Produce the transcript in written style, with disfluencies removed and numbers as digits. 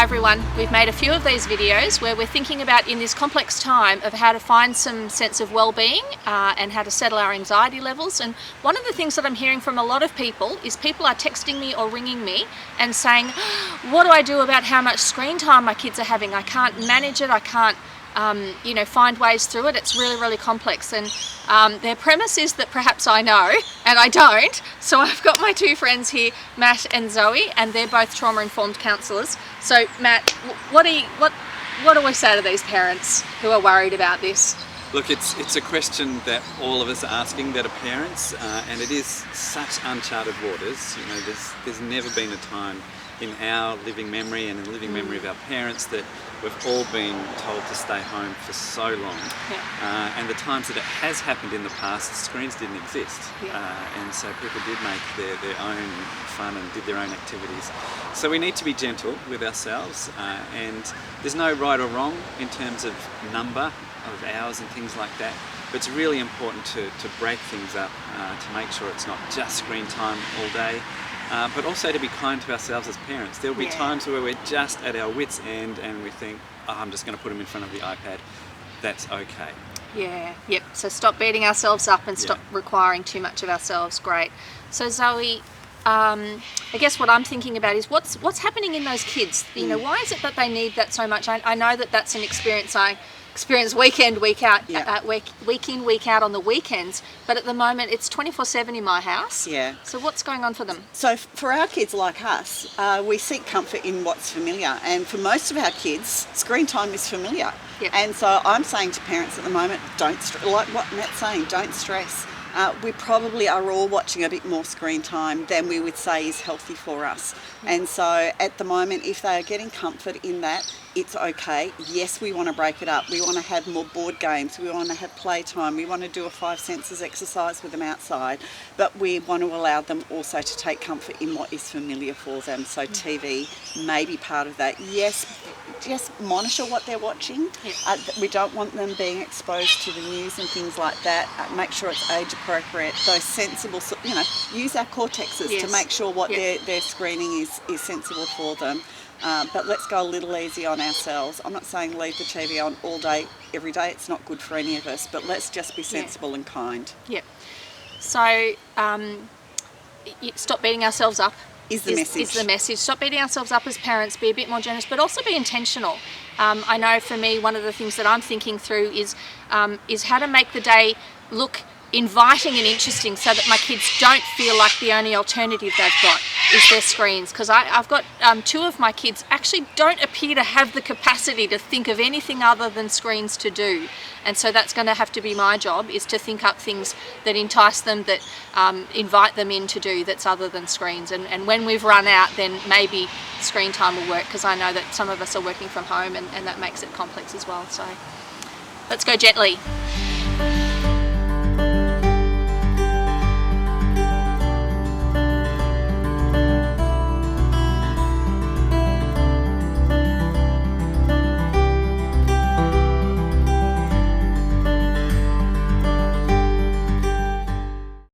everyone. We've made a few of these videos where we're thinking about, in this complex time, of how to find some sense of well-being and how to settle our anxiety levels. And one of the things that I'm hearing from a lot of people is people are texting me or ringing me and saying, what do I do about how much screen time my kids are having? I can't manage it, I can't find ways through it. It's really, really complex. And their premise is that perhaps I know, and I don't. So I've got my two friends here, Matt and Zoe, and they're both trauma-informed counsellors. So Matt, what do we say to these parents who are worried about this? Look, it's a question that all of us are asking that are parents, and it is such uncharted waters. You know, there's never been a time in our living memory and in the living memory of our parents that we've all been told to stay home for so long. Yeah. And the times that it has happened in the past, screens didn't exist. Yeah. And so people did make their own fun and did their own activities. So we need to be gentle with ourselves, and there's no right or wrong in terms of number of hours and things like that. But it's really important to break things up, to make sure it's not just screen time all day. But also to be kind to ourselves as parents. There'll be times where we're just at our wits' end and we think, I'm just going to put them in front of the iPad. That's okay. Yeah, yep. So stop beating ourselves up and stop requiring too much of ourselves. Great. So Zoe, I guess what I'm thinking about is what's happening in those kids. You know, why is it that they need that so much? I know that that's an experience I experience week in, week out, week in, week out on the weekends, but at the moment it's 24/7 in my house. Yeah. So what's going on for them? So for our kids like us, we seek comfort in what's familiar, and for most of our kids, screen time is familiar. Yeah. And so I'm saying to parents at the moment, like what Matt's saying, don't stress. We probably are all watching a bit more screen time than we would say is healthy for us. And so at the moment, if they are getting comfort in that, it's okay. Yes, we want to break it up. We want to have more board games. We want to have playtime. We want to do a 5 senses exercise with them outside. But we want to allow them also to take comfort in what is familiar for them. So TV may be part of that. Yes, just monitor what they're watching. Yeah. We don't want them being exposed to the news and things like that. Make sure it's age appropriate. Those sensible, use our cortexes to make sure what their screening is sensible for them. But let's go a little easy on ourselves. I'm not saying leave the TV on all day, every day. It's not good for any of us. But let's just be sensible and kind. Yeah. So stop beating ourselves up. Is the message. Stop beating ourselves up as parents. Be a bit more generous, but also be intentional. I know for me, one of the things that I'm thinking through is how to make the day look inviting and interesting so that my kids don't feel like the only alternative they've got is their screens. Because I've got two of my kids actually don't appear to have the capacity to think of anything other than screens to do. And so that's going to have to be my job, is to think up things that entice them, that invite them in to do that's other than screens. And when we've run out, then maybe screen time will work, because I know that some of us are working from home and that makes it complex as well. So let's go gently.